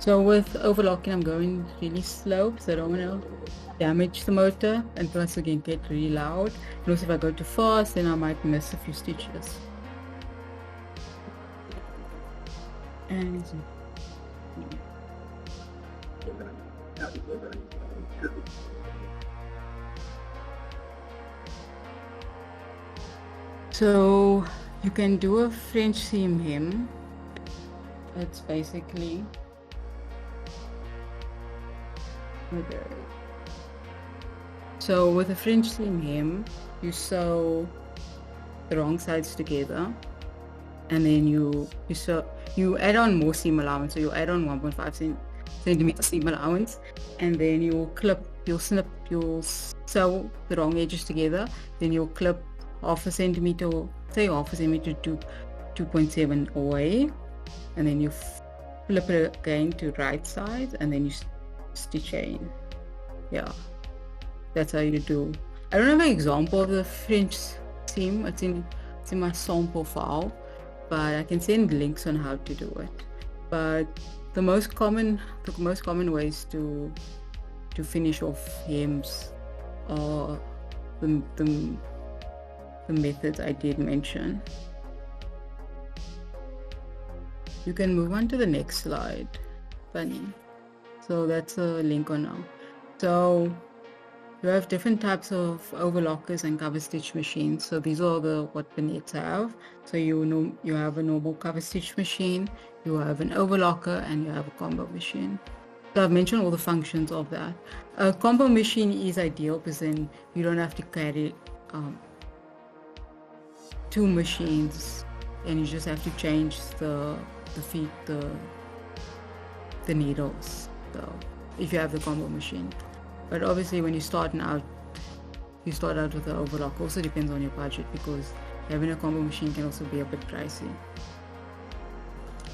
So with overlocking, I'm going really slow because I don't want to damage the motor, and plus it can get really loud. And also if I go too fast, then I might miss a few stitches. And so you can do a French seam hem. It's basically So with a French seam hem, you sew the wrong sides together, and then you add on more seam allowance. So you add on 1.5 centimeter seam allowance, and then you'll sew the wrong edges together. Then you'll clip half a centimeter to 2.7 away, and then you flip it again to right side, and then you stitch in. Yeah, that's how you do. I don't have an example of the French seam. It's in my sample file, but I can send links on how to do it. But the most common ways to finish off hems are the methods I did mention. You can move on to the next slide, Bunny. So that's a link on now. So you have different types of overlockers and cover stitch machines. So these are what Bonnets have. So you have a normal cover stitch machine, you have an overlocker, and you have a combo machine. So I've mentioned all the functions of that. A combo machine is ideal because then you don't have to carry two machines, and you just have to change the feet, the needles. So if you have the combo machine. But obviously when you start out with the overlock. Also depends on your budget, because having a combo machine can also be a bit pricey.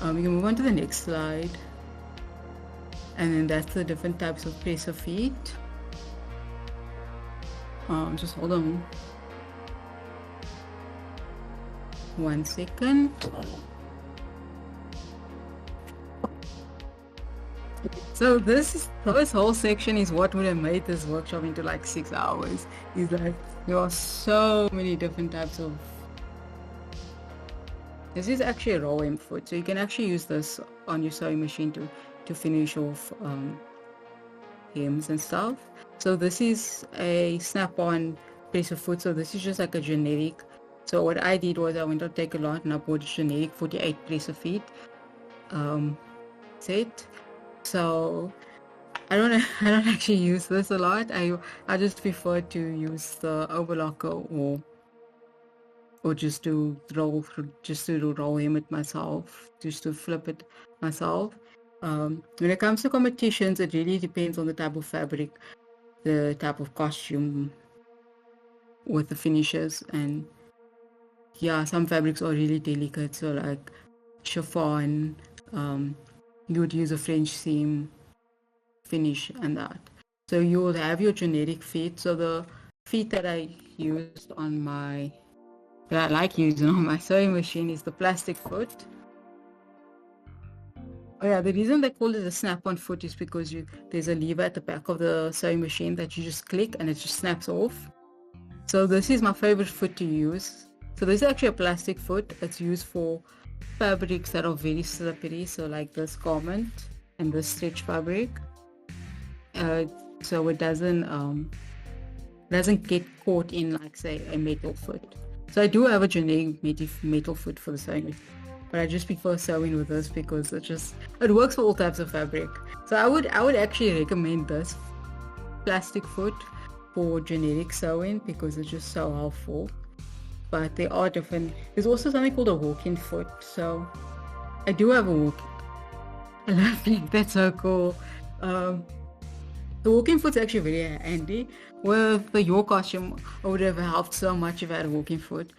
We can move on to the next slide, and then that's the different types of presser feet. Just hold on 1 second. So this whole section is what would have made this workshop into like 6 hours. Is like there are so many different types of. This is actually a roll hem foot, so you can actually use this on your sewing machine to finish off hems and stuff. So this is a snap-on presser foot. So this is just like a generic. So what I did was I went on Takealot and I bought a generic 48 presser feet set. So I don't actually use this a lot. I just prefer to use the overlocker or just to roll hem it myself, just to flip it myself. When it comes to competitions, it really depends on the type of fabric, the type of costume with the finishes, and yeah, some fabrics are really delicate. So like chiffon, you would use a French seam finish and that. So you will have your generic feet. So the feet that I like using on my sewing machine is the plastic foot. Oh yeah, the reason they call it a snap-on foot is because there's a lever at the back of the sewing machine that you just click and it just snaps off. So this is my favorite foot to use. So this is actually a plastic foot. It's used for fabrics that are very slippery, so like this garment and this stretch fabric. So it doesn't get caught in, like, say, a metal foot. So I do have a generic metal foot for the sewing, but I just prefer sewing with this because it works for all types of fabric. So I would actually recommend this plastic foot for generic sewing because it's just so helpful. But they are different. There's also something called a walk-in foot. So I do have a walk. I love it. That's so cool. The walk-in foot's actually very handy. With your costume, I would have helped so much if I had a walk-in foot.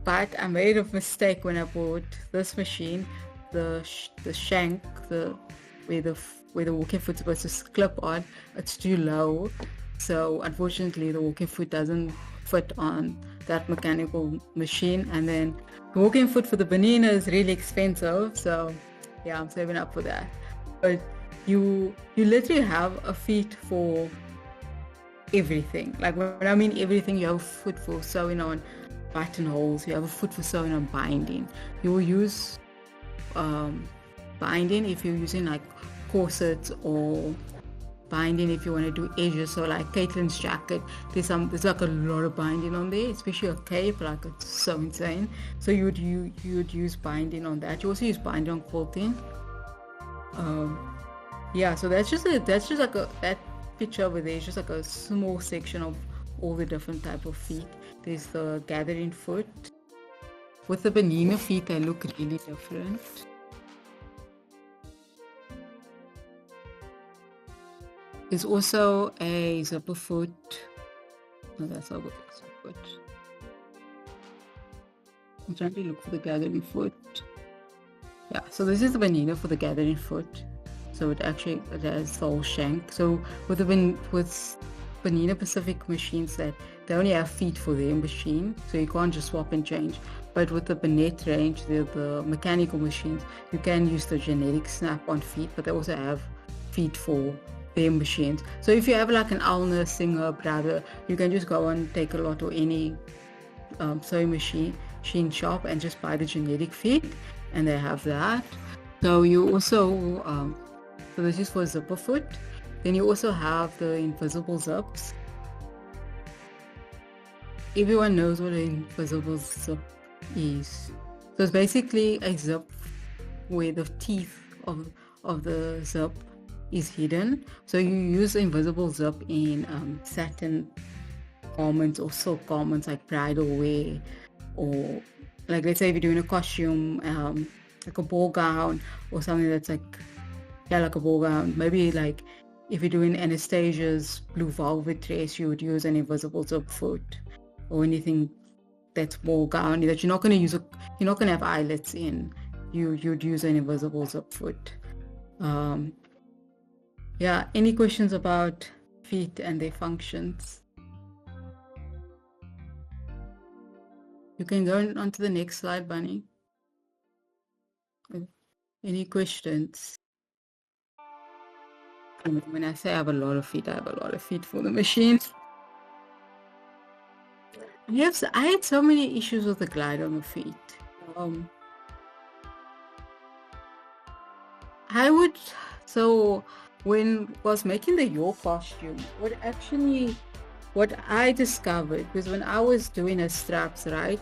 But I made a mistake when I bought this machine. The shank, where the walk-in foot's supposed to clip on, it's too low. So unfortunately, the walk-in foot doesn't fit on that mechanical machine. And then the walk-in foot for the banana is really expensive. So yeah, I'm saving up for that. But you literally have a feet for everything. Like when I mean everything, you have a foot for sewing on buttonholes, you have a foot for sewing on binding. You will use binding if you're using like corsets, or binding if you want to do edges. So like Caitlin's jacket, there's like a lot of binding on there, especially a cape. Like it's so insane. So you would use binding on that. You also use binding on quilting. Yeah, so that's just like that picture over there is just like a small section of all the different type of feet. There's the gathering foot. With the banana feet, they look really different. There's also a zipper foot. No, that's not a zipper foot. I'm trying to look for the gathering foot. Yeah, so this is the banana for the gathering foot. So it actually has the whole shank. So with Banana Pacific machines, that they only have feet for their machine, so you can't just swap and change. But with the Bennett range, the mechanical machines, you can use the genetic snap-on feet, but they also have feet for their machines. So if you have like an Alner, Singer, Brother, you can just go and take a lot or any sewing machine shop and just buy the genetic feet, and they have that. So you also so this is for zipper foot. Then you also have the invisible zips. Everyone knows what an invisible zip is. So it's basically a zip where the teeth of the zip is hidden. So you use invisible zip in satin garments or silk garments like bridal wear, or like let's say if you're doing a costume, like a ball gown or something that's like a ball gown. Maybe like if you're doing Anastasia's blue velvet dress, you would use an invisible zip foot, or anything that's ball gowny that you're not going to have eyelets in. You'd use an invisible zip foot. Yeah, any questions about feet and their functions? You can go on to the next slide, Bunny. Any questions? When I say I have a lot of feet, I have a lot of feet for the machine. I had so many issues with the glide on the feet. When I was making the York costume, what I discovered was when I was doing the straps, right?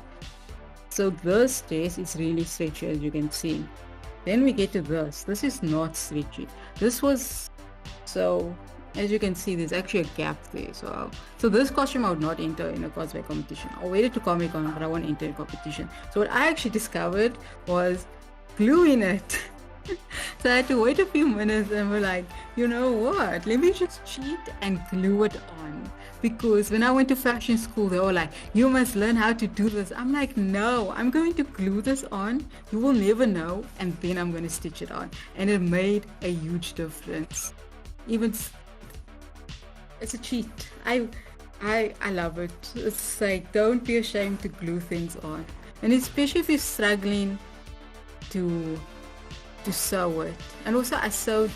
So this dress is really stretchy, as you can see. Then we get to this. This is not stretchy. So as you can see, there's actually a gap there. So this costume I would not enter in a cosplay competition. I'll wait it to Comic-Con, but I won't enter in competition. So what I actually discovered was glue in it. So I had to wait a few minutes and we're like, you know what? Let me just cheat and glue it on. Because when I went to fashion school, they were like, you must learn how to do this. I'm like, no, I'm going to glue this on. You will never know. And then I'm going to stitch it on. And it made a huge difference. It's a cheat. I love it. It's like, don't be ashamed to glue things on. And especially if you're struggling to sew it. And also I sewed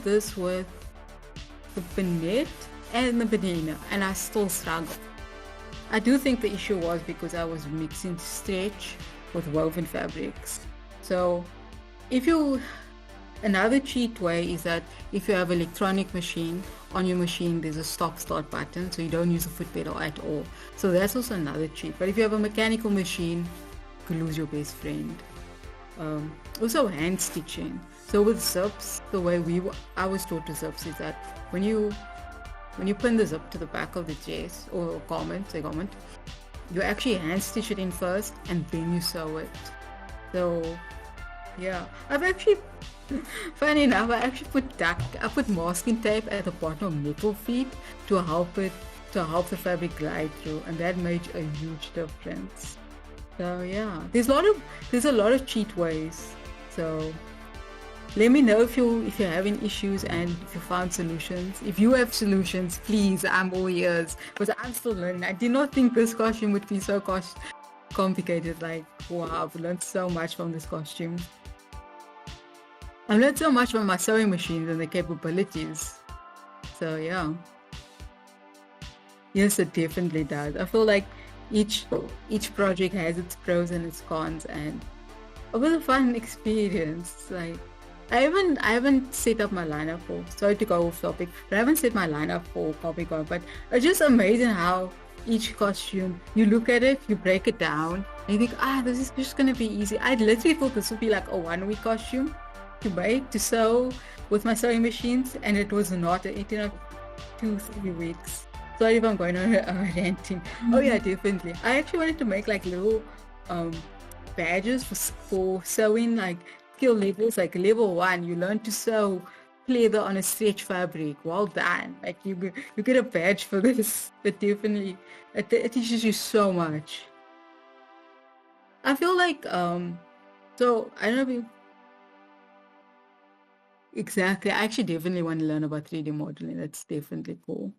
this with the Bennett and the banana, and I still struggle. I do think the issue was because I was mixing stretch with woven fabrics. So another cheat way is that if you have an electronic machine, on your machine there's a stop-start button, so you don't use a foot pedal at all. So that's also another cheat. But if you have a mechanical machine, you could lose your best friend. Also hand stitching. So with zips, the way I was taught to zips is that when you pin the zip to the back of the dress or garment, you actually hand stitch it in first and then you sew it. So yeah, funny enough, I put masking tape at the bottom of metal feet to help the fabric glide through, and that made a huge difference. So yeah, there's a lot of cheat ways. So let me know if you're having issues and if you found solutions. If you have solutions, please, I'm all ears, because I'm still learning. I did not think this costume would be so complicated. Like, wow, I've learned so much from this costume. I've learned so much from my sewing machines and the capabilities. So yeah. Yes, it definitely does. I feel like each project has its pros and its cons, and it was a fun experience. Like, I haven't set up my lineup for, sorry to go off topic, but I haven't set my lineup for Comic-Con, but it's just amazing how each costume, you look at it, you break it down, and you think, this is just gonna be easy. I literally thought this would be like a 1 week costume, to sew with my sewing machines, and it was not. It ended up 2-3 weeks. Sorry if I'm going on a ranting. Oh yeah, definitely. I actually wanted to make like little badges for sewing, like skill levels. Like level 1, you learn to sew pleather on a stretch fabric. Well done. Like you get a badge for this. It definitely it teaches you so much. I feel like so I don't know if you exactly. I actually definitely want to learn about 3D modeling. That's definitely cool.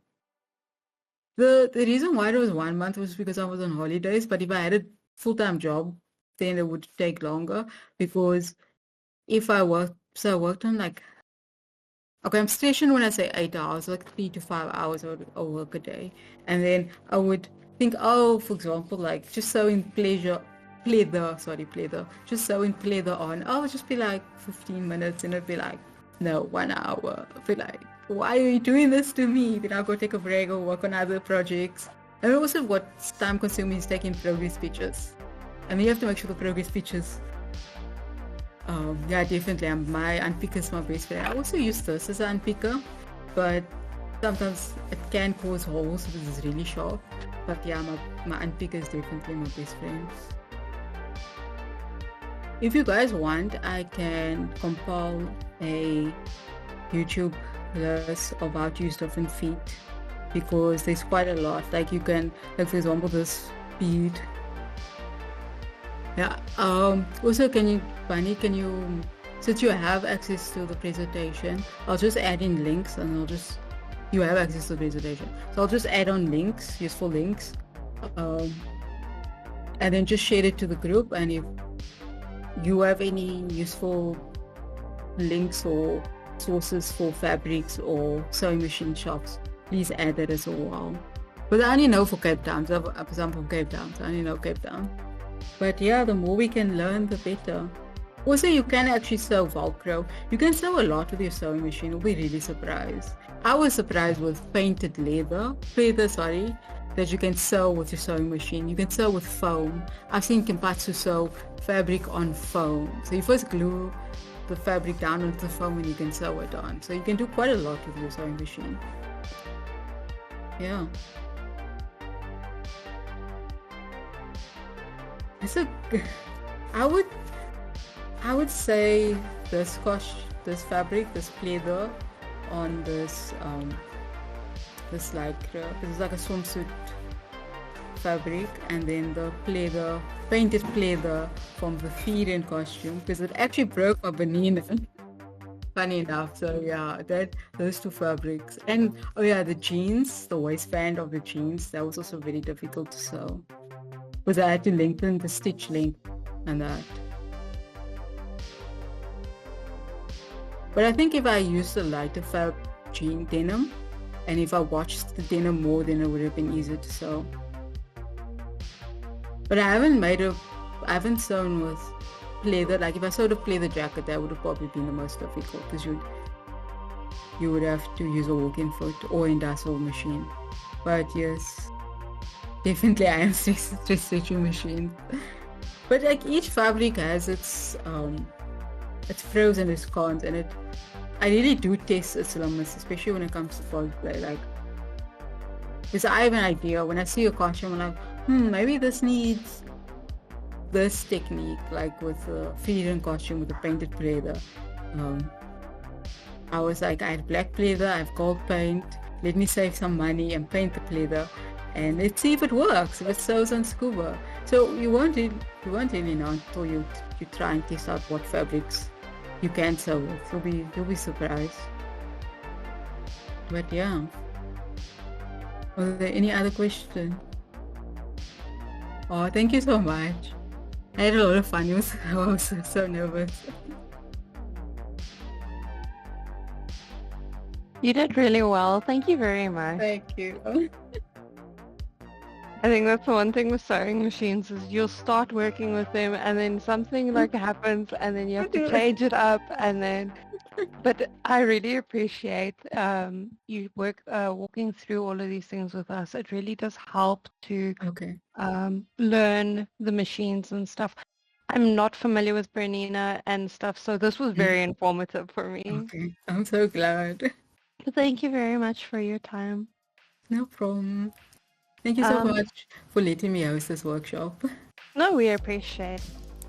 The reason why it was 1 month was because I was on holidays, but if I had a full-time job, then it would take longer because if I worked, so I worked on like, okay, I'm stationed when I say 8 hours, like 3 to 5 hours or work a day. And then I would think, oh, for example, like just sewing pleather, just sewing pleather on, I would just be like 15 minutes and it'd be like, no, 1 hour. I'd be like, why are you doing this to me? Then I'll go take a break or work on other projects. And also what's time consuming is taking progress pictures. And you have to make sure the progress pictures yeah, definitely. My unpicker is my best friend. I also use this as an unpicker, but sometimes it can cause holes because it's really sharp. But yeah, my unpicker is definitely my best friend. If you guys want, I can compile a YouTube list of how to use different feet because there's quite a lot. Like you can, like for example, this bead. Yeah. Also, Bunny, since you have access to the presentation, I'll just add in links and you have access to the presentation. So I'll just add on links, useful links, and then just share it to the group. And if you have any useful links or sources for fabrics or sewing machine shops, please add that as well. But I only know for Cape Town, because I'm from Cape Town, so I only know Cape Town. But yeah, the more we can learn, the better. Also, you can actually sew Velcro. You can sew a lot with your sewing machine. You'll be really surprised. I was surprised with painted leather, that you can sew with your sewing machine. You can sew with foam. I've seen Kimpatsu sew fabric on foam. So you first glue the fabric down onto the foam and you can sew it on. So you can do quite a lot with your sewing machine. Yeah. I would say this fabric, this pleather on this this is like a swimsuit fabric, and then the painted pleather from the Siren costume, because it actually broke my banana. Funny enough, so yeah, those two fabrics, and oh yeah, the jeans, the waistband of the jeans, that was also very difficult to sew. Because I had to lengthen the stitch length and that. But I think if I used a lighter fab jean denim, and if I watched the denim more, then it would have been easier to sew. But I haven't sewn with pleather. Like if I sewed a pleather jacket, that would have probably been the most difficult because you would have to use a walk-in foot or industrial machine. But yes, definitely I am stitching machine. But like each fabric has its pros and its cons, and I really do test its limits, especially when it comes to cosplay. Like, because I have an idea when I see a costume, I'm like, maybe this needs this technique, like with the Siren costume with the painted pleather. I was like, I had black pleather, I have gold paint. Let me save some money and paint the pleather, and let's see if it works. If it sews on scuba, so you won't really know until you try and test out what fabrics you can sew with. You'll be surprised. But yeah, was there any other question? Oh, thank you so much. I had a lot of fun. I was so nervous. You did really well. Thank you very much. Thank you. I think that's the one thing with sewing machines is you'll start working with them and then something like happens and then you have to change it up and then but I really appreciate you walking through all of these things with us. It really does help to learn the machines and stuff. I'm not familiar with Bernina and stuff, so this was very informative for me. Okay, I'm so glad. Thank you very much for your time. No problem. Thank you so Um, much for letting me host this workshop. no, we appreciate.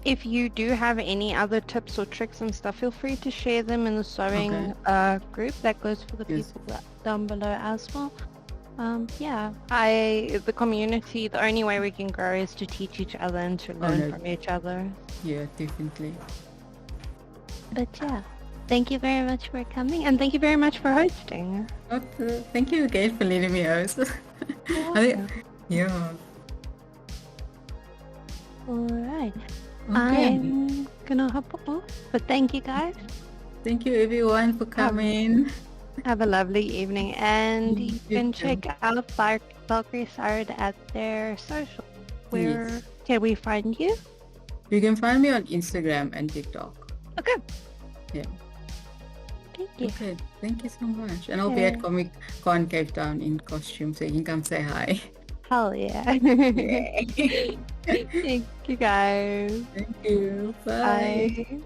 If you do have any other tips or tricks and stuff, feel free to share them in the Okay. sewing group. That goes for the Yes. people down below as well. Yeah, the community, the only way we can grow is to teach each other and to Oh learn no. from each other. Yeah, definitely. But yeah, thank you very much for coming and thank you very much for hosting. But, thank you again for letting me host. You're I think, welcome. yeah. Alright, Okay. I'm gonna hop off, but thank you guys. Thank you everyone for coming. Have a lovely evening, and you You can too. check out Valkyrie Siren at their social. Where Yes. can we find you? You can find me on Instagram and TikTok. Okay, Yeah. thank you. Okay. Thank you so much. And I'll be at Yeah. Comic Con Cape Town in costume, so you can come say hi. Hell yeah. Yay. Thank you guys. Thank you. Bye. Bye.